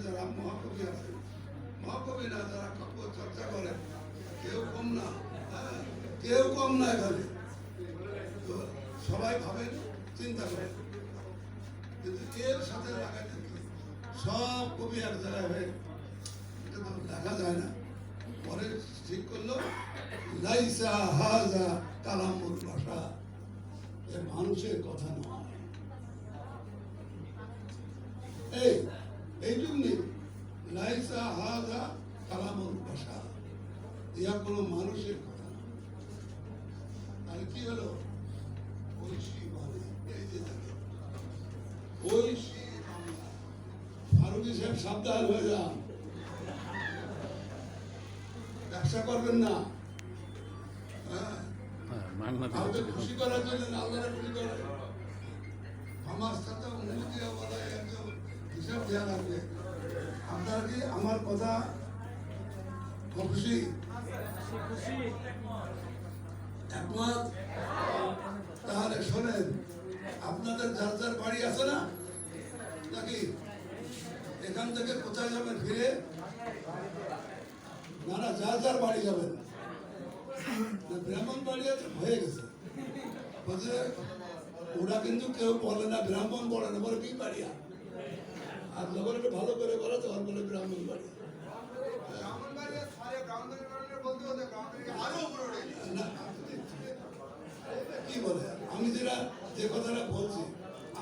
যারা মহাকবি আছেন, মহাকবি না যারা কাব্য চর্চা করেন, কেউ কম না, কেউ কম না এখানে। তো সবাই ভাবেন, চিন্তা করেন, কিন্তু এর সাথে লাগাইতে সব কবি এক জায়গায় হয়ে এটা তো দেখা যায় না। পরে ঠিক করলো লাইসা হাজা কালামুল ভাষা, এ মানুষের কথা নয়। এইটুকু নেই, লাইসা হাজা কালামুল ভাষা, ইয়া কোনো মানুষের কথা না। তাহলে কি হলো? ঐশী বাংলা, এই যে ঐশী বাংলা। ফারুকী সাহেব সাবধান হয়ে যান, ব্যবসা করবেন না। কাউকে খুশি করার জন্য না, আল্লাহরে খুশি করার জন্য। আমার সাথে অনুমতি বলা একদম হিসাব দেওয়া লাগবে। আপনারা কি আমার কথা খুশি, একমত? তাহলে শোনেন, আপনাদের যার যার বাড়ি আছে না নাকি? এখান থেকে কোথায় যাবেন? ফিরে না না, যার যার বাড়ি যাবেন। ব্রাহ্মণ বাড়ি হয়ে গেছে, ওরা কিন্তু কেউ বলে না ব্রাহ্মণ, বলে না, বলে কি বাড়িয়া। আর যখন একটু ভালো করে বলে তখন বলে ব্রাহ্মণ বাড়ি। কি বলে? আমি যে কথাটা বলছি,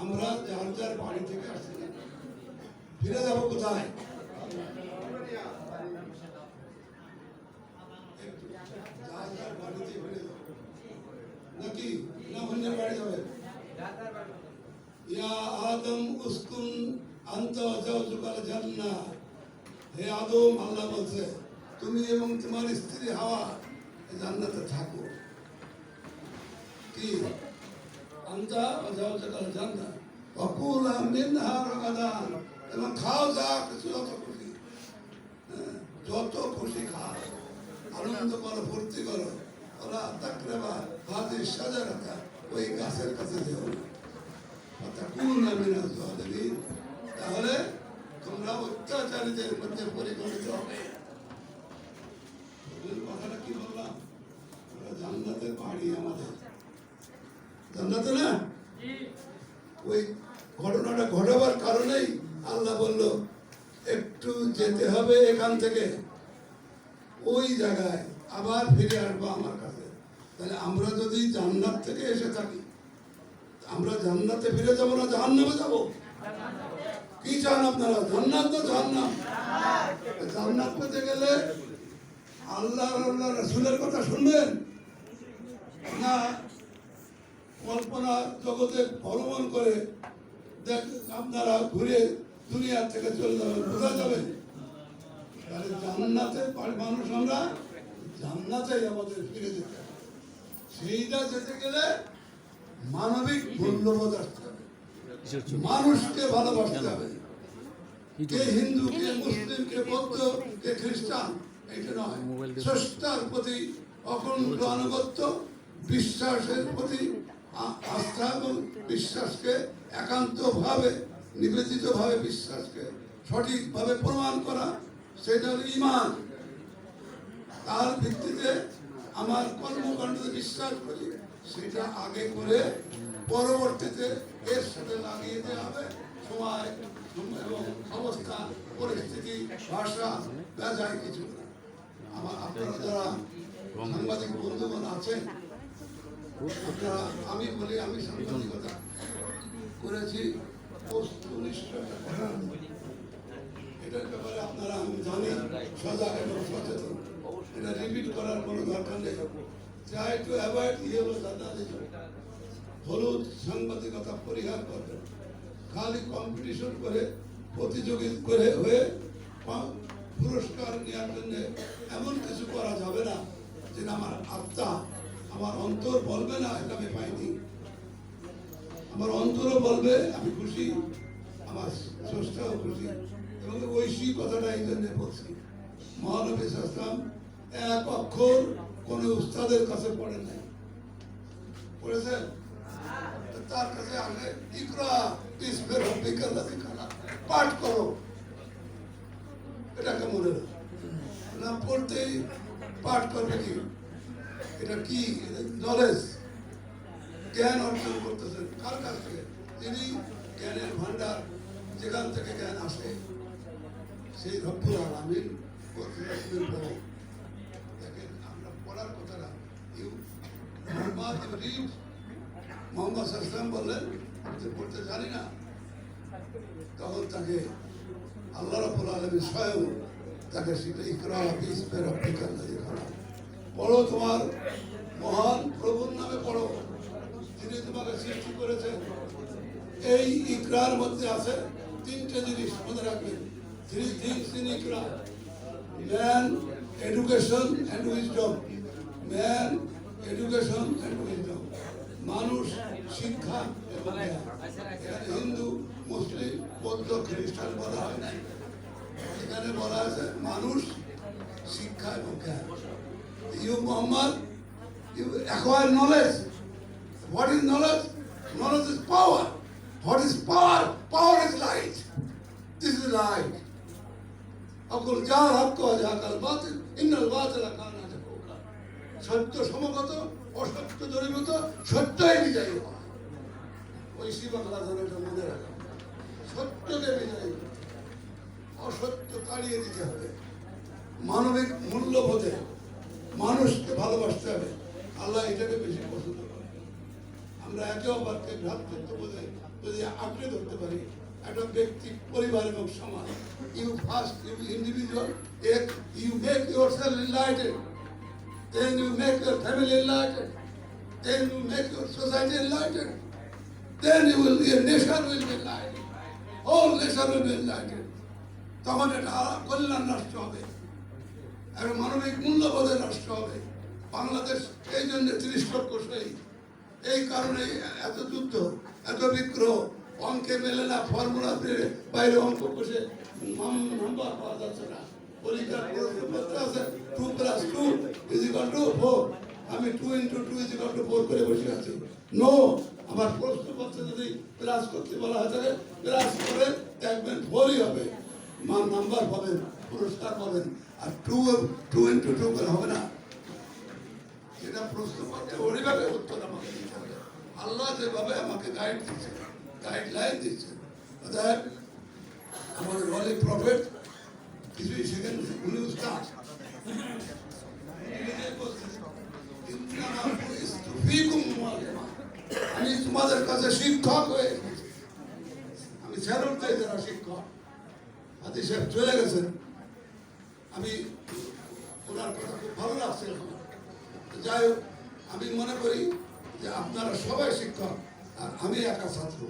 আমরা যার যার বাড়ি থেকে আসছি, ফিরে যাবো কোথায়? নাকি না অন্যের বাড়ি যাবে? ইয়া আদম উসকুন আনতা ওয়া যাওজুকাল জান্নাহ, হে আদম, আল্লাহ বলছে তুমি এবং তোমার স্ত্রী হাওয়া জান্নাতে থাকো। কি আনতা ওয়া যাওজুকাল জান্নাহ ওয়া কুলা মিনহা রাগাদান, এবং খাও যা কিছু, যত খুশি খাও, আনন্দ করো, ফুর্তি করো। ওরা তাকরাবা হাদিস শাজারাতা, ওই গাছের কাছে যেও না। তাহলে তোমরা অত্যাচারীদের মধ্যে পরিগণিত হবে। কথাটা কি বললাম? জান্নাতের বাড়ি আমাদের, জান্নাতে না? ওই ঘটনাটা ঘটাবার কারণেই আল্লাহ বলল একটু যেতে হবে এখান থেকে, ওই জায়গায় আবার ফিরে আসবো আমার কাছে। তাহলে আমরা যদি জান্নাত থেকে এসে থাকি, আমরা জান্নাতে ফিরে যাবো না জাহান্নামে যাবো? কি চান আপনারা, জান্নাত না জাহান্নাম? জান্নাত পেতে গেলে আল্লাহ রাসূলের কথা শুনবেন না কল্পনা জগতে ভ্রমণ করে দেখ আপনারা ঘুরে দুনিয়া থেকে চলে যাবেন, বোঝা যাবে? তাহলে জান্নাতে মানুষ, আমরা জান্নাতে আমাদের ফিরে যেতে হবে। সেইটা যেতে গেলে মানবিক মূল্যবোধ আসতে হবে, মানুষকে ভালোবাসতে হবে। কে হিন্দু, কে মুসলিম, কে বৌদ্ধ, কে খ্রিস্টান, এটা নয়। স্রষ্টার প্রতি অখণ্ড আনুগত্য, বিশ্বাসের প্রতি আস্থা এবং বিশ্বাসকে একান্তভাবে, নিবেদিতভাবে বিশ্বাসকে সঠিকভাবে প্রমাণ করা, সেটা হল ঈমান। তার ভিত্তিতে আমার কর্মকাণ্ডে বিশ্বাস করি, সেটা আগে করে পরবর্তীতে এর সাথে লাগিয়ে দেওয়া হবে সময় এবং অবস্থা, পরিস্থিতি, ভাষা, যায় কিছু না। আপনারা যারা সাংবাদিক বন্ধুগণ আছেন, আমি বলি আমি সাংবাদিকতা করেছি এটার ব্যাপারে আপনারা আমি জানি, সজাগ এবং সচেতন। এটা রিপিট করার কোনো দরকার নেই। Try to avoid yellow journalism, হলুদ সাংবাদিকতা পরিহার করবেন। খালি কম্পিটিশন করে, প্রতিযোগী করে হয়ে পুরস্কার নেওয়ার জন্য এমন কিছু করা যাবে না যে আমার আত্মা, আমার অন্তর বলবে না এটা আমি পাইনি। আমার অন্তরও বলবে আমি খুশি, আমার স্রষ্টাও খুশি। এবং ঐশী কথাটা এই জন্য বলছি, মহানবী সাল্লাল্লাহু আলাইহি ওয়াসাল্লাম এক অক্ষর কোন উস্তাদের কাছে পড়েন নাই, পড়েছেন? তার কাছে আসে ইকরা বিসমি রাব্বিকাল্লাযী খালাক, পাঠ করো। পাঠ করবে কি? এটা কি নলেজ? জ্ঞান অর্জন করতেছেন কার কাছ থেকে? তিনি জ্ঞানের ভান্ডার, যেখান থেকে জ্ঞান আসে সেই রব্বুল আলামিন দেখেন। আমরা পড়ার কথাটা মোহাম্মদ সাল্লাল্লাহু আলাইহি বললেন যে পড়তে জানি না, তখন তাকে আল্লাহ রাব্বুল আলামিন স্বয়ং তাকে শিখে ইকরা বিসমি রাব্বিকাল লাযী খালাক, পড়ো তোমার মহান প্রভুর নামে পড়ো, যিনি তোমাকে সৃষ্টি করেছেন। এই ইকরার মধ্যে আছে তিনটে জিনিস, মনে রাখবেন। Three things in Iqra: man, education and wisdom. Man, education and wisdom. মানুষ, শিক্ষা এবং জ্ঞান। এখানে হিন্দু, মুসলিম, বৌদ্ধ, খ্রিস্টান বলা হয় না, এখানে বলা আছে মানুষ, শিক্ষা এবং জ্ঞান। You Muhammad, you acquire knowledge. What is knowledge? Knowledge is power. What is power? Power is light. This is light. أقول جار حق وجاك الباطل إن الباطل كان زهوقا. সত্য সমগত, অসত্য দূরীভূত, সত্যই বিজয়ী হয়। ওই বাংলা ধরে মনে রাখা, সত্যকে বিজয়ী, অসত্য তাড়িয়ে দিতে হবে। মানবিক মূল্যবোধে মানুষকে ভালোবাসতে হবে। আল্লাহ এটাকে বেশি পছন্দ করে। আমরা একে অপরকে ভ্রাতৃত্ব বোধে যদি আঁকড়ে ধরতে পারি, একটা ব্যক্তি, পরিবার এবং সমাজ, you first, you individual, you make yourself enlightened, then you make ইউর ফ্যামিলি enlightened, then you make your society enlightened, then you will, your nation will be enlightened, whole nation will be enlightened. তখন এটা কল্যাণ রাষ্ট্র হবে, একটা মানবিক মূল্যবোধের রাষ্ট্র হবে। বাংলাদেশ এই জন্য 30 লক্ষ শহীদ, এই কারণে এত যুদ্ধ, এত বিগ্রহ, অঙ্কে মেলে না, ফর্মুলা বাইরে অঙ্ক বসে নাম্বার পাওয়া যাচ্ছে না। পরীক্ষার প্রশ্নপত্র আছে 2 + 2 = 4, আমি 2 × 2 = 4 করে বসে আছি। নো, আমার প্রশ্নপত্র যদি প্লাস করতে বলা হয় তাহলে প্লাস করে দেখবেন 4ই হবে, নাম্বার পাবেন, পুরস্কার পাবেন। আর 2 × 2 করে হবে না। এটা প্রশ্নপত্রে ওইভাবে উত্তর আমাকে দিতে হবে। আল্লাহ যেভাবে আমাকে গাইডলাইন দিচ্ছে, অর্থাৎ আমাদের হলি প্রফেট কিছুই শেখেন, উনি উস্তাদ। আমি তোমাদের কাছে শিক্ষক হয়ে, আমি স্যালুট দিই যারা শিক্ষক। হাদি সাহেব চলে গেছেন, আমি ওনার কথা খুব ভালো লাগছে। যাই হোক, আমি মনে করি যে আপনারা সবাই শিক্ষক আর আমি একা ছাত্র।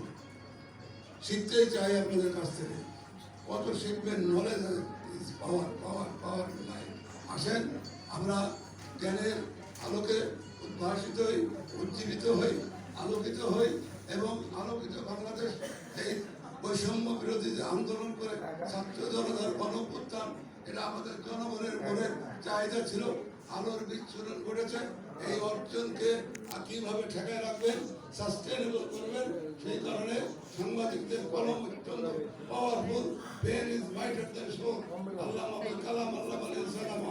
শিখতেই চাই আপনাদের কাছ থেকে। কত শিখবেন, নলেজ পাওয়ার পাওয়ার পাওয়ার নাই। আসেন আমরা জ্ঞানের আলোকে উদ্ভাসিত হই, উজ্জীবিত হই, আলোকিত হই এবং আলোকিত বাংলাদেশ। এই বৈষম্য বিরোধী যে আন্দোলন করে ছাত্র জনতার গণঅভ্যুত্থান, এটা আমাদের জনগণের মনের চাহিদা ছিল। আলোর বিচ্ছুরণ ঘটেছে। এই অর্জনকে কিভাবে ঠেকায় রাখবেন, সাস্টেনেবল করবেন, সেই কারণে সাংবাদিকদের কলম অত্যন্ত powerful. Pen is mightier than sword. Allama Abul কালাম আলাইহিস সালাম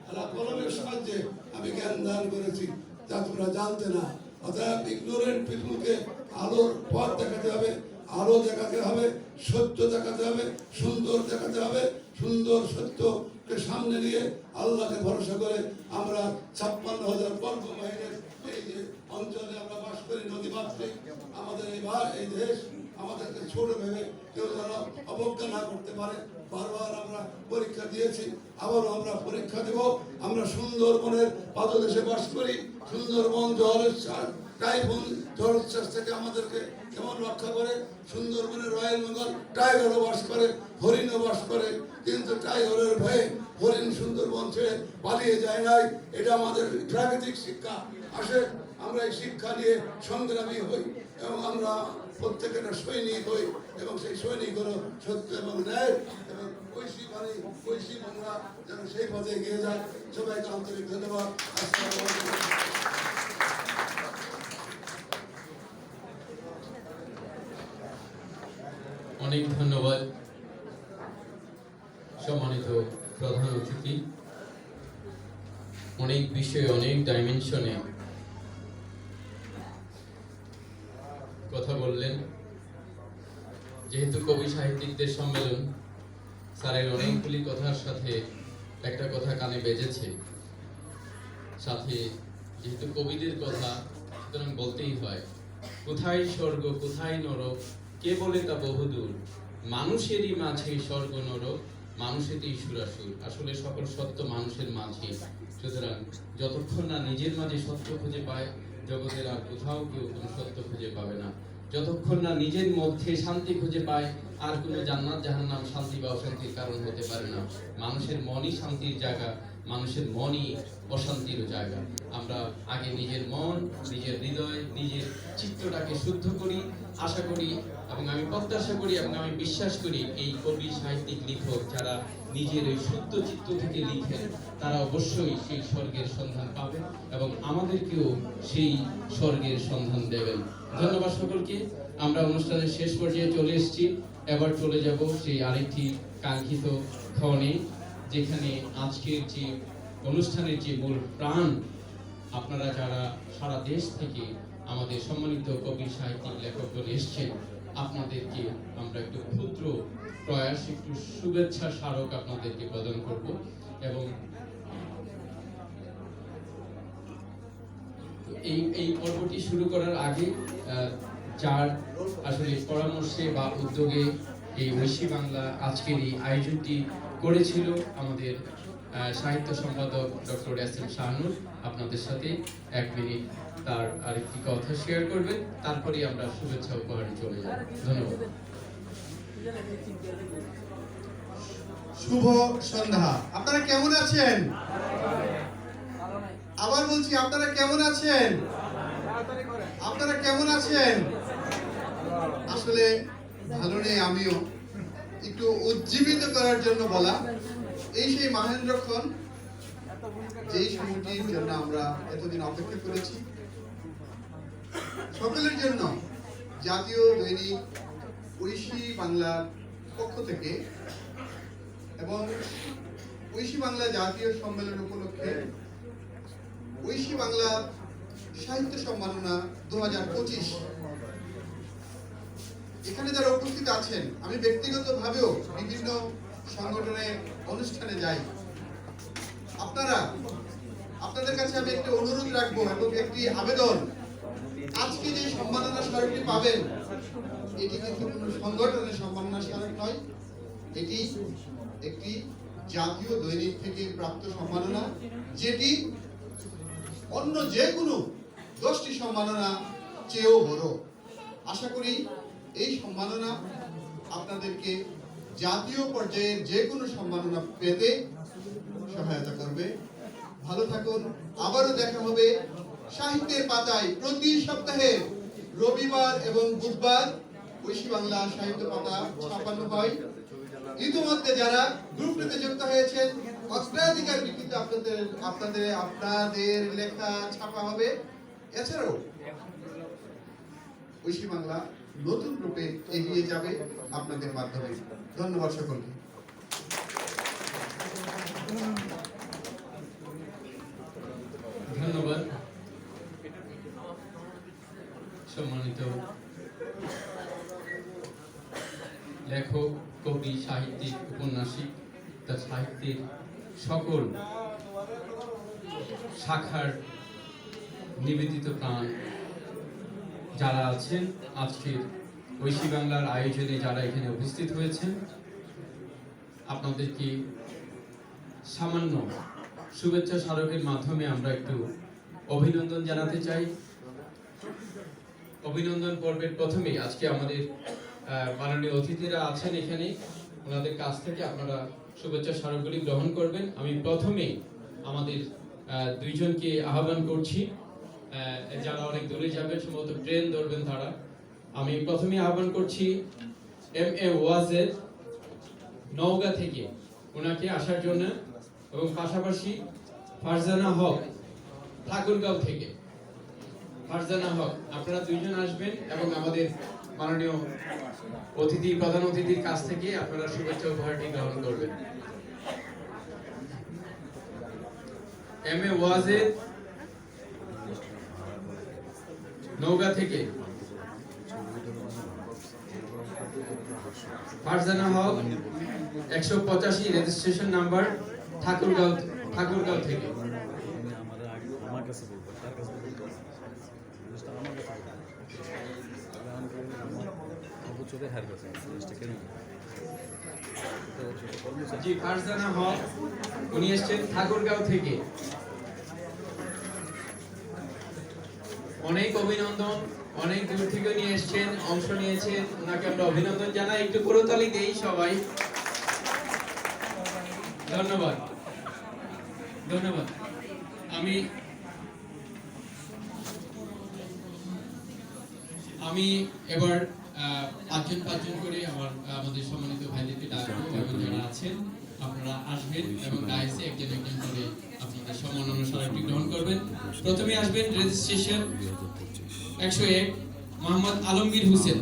আল্লাহ কলমের সাহায্যে আমি জ্ঞান দান করেছি, যা তোমরা জানতে না। অর্থাৎ ইগনোরেন্ট পিপলকে আলোর পথ দেখাতে হবে, আলো দেখাতে হবে, সত্য দেখাতে হবে, সুন্দর দেখাতে হবে। সুন্দর সত্যকে সামনে নিয়ে আল্লাহকে ভরসা করে আমরা 56,000 বর্গ মাইলের এই যে অঞ্চলে আমরা বাস করি, নদীমাতৃক আমাদের এই দেশ, আমাদেরকে ছোট ভেবে কেউ যেন অবজ্ঞা না করতে পারে। বারবার আমরা পরীক্ষা দিয়েছি, আবারও আমরা পরীক্ষা দেব। আমরা সুন্দরবনের পাদদেশে বাস করি। সুন্দরবন জলোচ্ছ্বাস, টাইফুন জলোচ্ছ্বাস থেকে আমাদেরকে কেমন রক্ষা করে? সুন্দরবনের রয়্যাল বেঙ্গল টাইগারও বাস করে, হরিণও বাস করে, কিন্তু টাইগারের ভয়ে হরিণ সুন্দরবন ছেড়ে পালিয়ে যায় নাই। এটা আমাদের প্রাকৃতিক শিক্ষা। আসে আমরা এই শিক্ষা নিয়ে সংগ্রামী হই এবং আমরা প্রত্যেকেটা সৈনিক হই এবং সেই সৈনিক হলো সত্য এবং ন্যায় এবং ঐশী বাণী, ঐশী বাংলা যেন সেই পথে এগিয়ে যায়। সবাইকে আন্তরিক ধন্যবাদ। অনেক ধন্যবাদ সম্মানিত প্রধান অতিথি অনেক বিষয়ে অনেক ডাইমেনশনে কথা বললেন। যেহেতু কবি সাহিত্যিকদের সম্মেলন, স্যারের অনেকগুলি কথার সাথে একটা কথা কানে বেজেছে, সাথে যেহেতু কবিদের কথা, সুতরাং বলতেই হয়, কোথায় স্বর্গ কোথায় নরক, কে বলে তা বহুদূর, মানুষেরই মাঝে স্বর্গ নরক, মানুষেরই সুরাসুর। আসলে সকল সত্য মানুষের মাঝে। সুতরাং যতক্ষণ না নিজের মাঝে সত্য খুঁজে পায়, জগতের আর কোথাও কেউ কোনো সত্য খুঁজে পাবে না। যতক্ষণ না নিজের মধ্যে শান্তি খুঁজে পায়, আর কোনো জান্নাত জাহান্নাম শান্তি বা অশান্তির কারণ হতে পারে না। মানুষের মনই শান্তির জায়গা, মানুষের মনই অশান্তির জায়গা। আমরা আগে নিজের মন, নিজের হৃদয়, নিজের চিত্তটাকে শুদ্ধ করি। আশা করি এবং আমি প্রত্যাশা করি এবং আমি বিশ্বাস করি এই কবি সাহিত্যিক লেখক যারা নিজের এই শুদ্ধ চিত্ত থেকে লিখেন, তারা অবশ্যই সেই স্বর্গের সন্ধান পাবেন এবং আমাদেরকেও সেই স্বর্গের সন্ধান দেবেন। ধন্যবাদ সকলকে। আমরা অনুষ্ঠানের শেষ পর্যায়ে চলে এসেছি। এবার চলে যাব সেই আরেকটি কাঙ্ক্ষিত ক্ষণে, যেখানে আজকের যে অনুষ্ঠানের যে মূল প্রাণ, আপনারা যারা সারা দেশ থেকে আমাদের সম্মানিত কবি সাহিত্যিক লেখকগণ এসছেন, আপনাদেরকে আমরা একটু ক্ষুদ্র প্রয়াস, একটু শুভেচ্ছা স্মারক আপনাদেরকে প্রদান করব। এবং এই পর্বটি শুরু করার আগে যার আসলে পরামর্শে বা উদ্যোগে এই ঐশী বাংলা আজকের এই আয়োজনটি করেছিল আমাদের সাহিত্য সম্পাদক ডক্টর এস.এম. শাহনুর, আপনাদের সাথে 1 মিনিট তার আরেকটি কথা শেয়ার করবেন, তারপরে আমরা শুভেচ্ছা উপহারে চলে যাব। ধন্যবাদ। শুভ সন্ধ্যা। আপনারা কেমন আছেন? আবার বলছি, আপনারা কেমন আছেন? আপনারা কেমন আছেন? আসলে ভালো নেই আমিও। একটু উজ্জীবিত করার জন্য বলা, এই সেই মহেন্দ্রক্ষণ, যেই সময়টির জন্য আমরা এতদিন অপেক্ষা করেছি। সকলের জন্য জাতীয় দৈনিক ঐশী বাংলার পক্ষ থেকে এবং ঐশী বাংলা জাতীয় সম্মেলন উপলক্ষে ঐশী বাংলা সাহিত্য সম্মাননা 2025, এখানে যারা উপস্থিত আছেন, আমি ব্যক্তিগতভাবেও বিভিন্ন সংগঠনের অনুষ্ঠানে যাই। আপনাদের কাছে আমি একটি অনুরোধ রাখবো এবং একটি আবেদন, আজকে যে সম্মাননা স্মারকটি পাবেন, এটি কিন্তু কোনো সংগঠনের সম্মাননা স্মারক নয়, এটি একটি জাতীয় দৈনিক থেকে প্রাপ্ত সম্মাননা, যেটি অন্য যে কোনো 10টি সম্মাননা চেয়েও বড়। আশা করি এই সম্মাননা আপনাদেরকে জাতীয় পর্যায়ের যে কোনো সম্মাননা পেতে সহায়তা করবে। ভালো থাকুন। আবারও দেখা হবে সাহিত্যের পাতায়। প্রতি সপ্তাহে রবিবার এবং বুধবার ঐশী বাংলা সাহিত্য পাতা ছাপানো হয়। ইতিমধ্যে যারা গ্রুপটিতে যুক্ত হয়েছেন, অগ্রাধিকার ভিত্তিতে আপনাদের লেখা ছাপা হবে। এছাড়াও ঐশী বাংলা নতুন রূপে এগিয়ে যাবে আপনাদের মাধ্যমে। ধন্যবাদ সকলকে। ধন্যবাদ। সম্মানিত লেখক, কবি, সাহিত্যিক, ঔপন্যাসিক, তার সাহিত্যের সকল শাখার নিবেদিত প্রাণ যারা আছেন, আজকের ঐশী বাংলার আয়োজনে যারা এখানে উপস্থিত হয়েছেন, আপনাদেরকে সামান্য শুভেচ্ছা স্মারকের মাধ্যমে আমরা একটু অভিনন্দন জানাতে চাই। অভিনন্দন পর্বের প্রথমেই আজকে আমাদের মাননীয় অতিথিরা আছেন এখানে, ওনাদের কাছ থেকে আপনারা শুভেচ্ছা স্মারকগুলি গ্রহণ করবেন। আমি প্রথমে আমাদের দুইজনকে আহ্বান করছি, যারা অনেক দূরে যাবেন, সম্ভবত ট্রেন ধরবেন তারা। আমি প্রথমে আহ্বান করছি M.A. ওয়াজেদ, নওগাঁ থেকে, ওনাকে আসার জন্য, এবং পাশাপাশি ফারজানা হক, ঠাকুরগাঁও থেকে। ফারজানা হক, আপনারা দুইজন আসবেন এবং আমাদের মাননীয় প্রধান অতিথির কাছ থেকে আপনারা শুভেচ্ছা উপহারটি গ্রহণ করবেন। এম এ ওয়াজেদ নওগাঁ থেকে, ফারজানা হক 185 রেজিস্ট্রেশন নাম্বার ঠাকুরগাঁও থেকে। আমার কাছে বলবো, তার কাছে বলবো, জিনিসটা আমার কাছে বলবো। তাহলে আমি বলবো, আমার অবচরে হার কাছে জিনিসটা কেন জি, ফারজানা হক উনি এসেছেন ঠাকুরগাঁও থেকে। অনেক অভিনন্দন, অনেক দূর থেকে নিয়ে এসেছেন, অংশ নিয়েছেন, ওনাকে আমরা অভিনন্দন জানাই। একটু করতালি দেই সবাই। ধন্যবাদ ধন্যবাদ। আমি এবার পাঁচজন করে আমাদের সম্মানিত ভাইদেরকে ডাকবো এবং যারা আছেন আপনারা আসবেন এবং ডাইসে একজন করে আপনাদের সম্মাননা স্মারকটি গ্রহণ করবেন। প্রথমে আসবেন রেজিস্ট্রেশন 101 মোহাম্মদ আলমগীর হোসেন,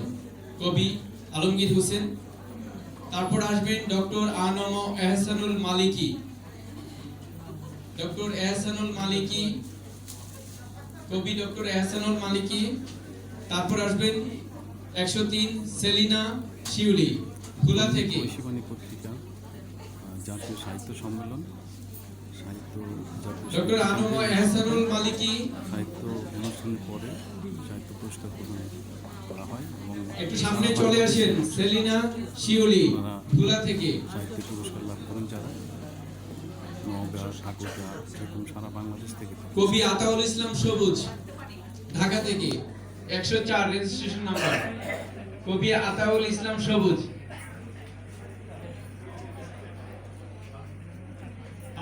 কবি আলমগীর হোসেন। তারপর আসবেন ডক্টর আনম এহসানুল মালিকি, ডক্টর এহসানুল মালিকি, কবি ডক্টর এহসানুল মালিকি। তারপর আসবেন 103 সেলিনা শিউলি, ভোলা থেকে। ঐশীবাণী পত্রিকা, জাতীয় সাহিত্য সম্মেলন, ডক্টর আনম এহসানুল মালিকি। সাহিত্য অনুষ্ঠানের পরে সাহিত্য পুরস্কার প্রদান করা হয় এবং একটু সামনে চলে আসেন, সেলিনা শিউলি, ভোলা থেকে। সাহিত্য পুরস্কার লাভ করেন যারা নওগাঁ, ঠাকুরগাঁও এরকম সারা বাংলাদেশ থেকে। কবি আতাউল ইসলাম সবুজ, ঢাকা থেকে, 104 রেজিস্ট্রেশন নাম্বার। কবি আতাউল ইসলাম সবুজ।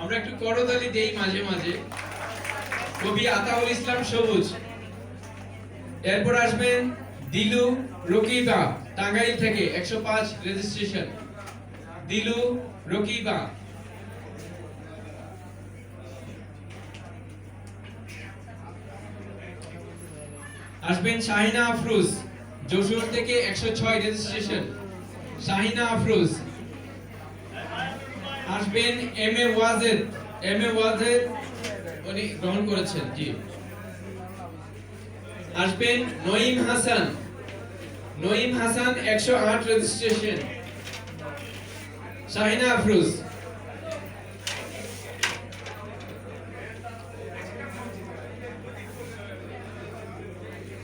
আমরা একটু করতালি দেই মাঝে মাঝে। কবি আতাউল ইসলাম সবুজ। এরপর আসবেন দিলু রকিবা, টাঙ্গাইল থেকে, 105 রেজিস্ট্রেশন। দিলু রকিবা। আসবেন শাহিনা আফরোজ, যশোর থেকে, 106 রেজিস্ট্রেশন। শাহিনা আফরোজ। আসবেন এম এ ওয়াজেদ, উনি গ্রহণ করেছেন, জি। আসবেন নঈম হাসান, 108 রেজিস্ট্রেশন। শাহিনা আফরোজ।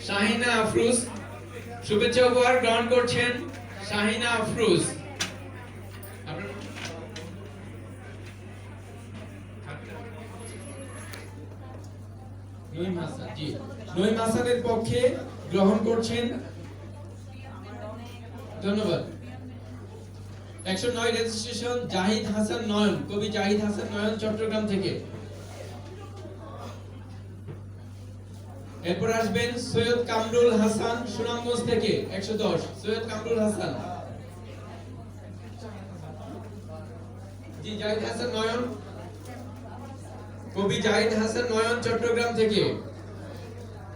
শাহিনা আফরোজ শুভেচ্ছা উপহার গ্রহণ করছেন। শাহিনা আফরোজ। নঈম হাসান, জি, নঈম হাসানের পক্ষে গ্রহণ করছেন। ধন্যবাদ। 109 রেজিস্ট্রেশন জাহিদ হাসান নয়ন, কবি জাহিদ হাসান নয়ন, চট্টগ্রাম থেকে। এরপর আসবেন সৈয়দ কামরুল হাসান, সুনামগঞ্জ থেকে, 110 সৈয়দ কামরুল হাসান। জি, জাহিদ হাসান নয়ন, কবি জাহিদ হাসান নয়ন, চট্টগ্রাম থেকে।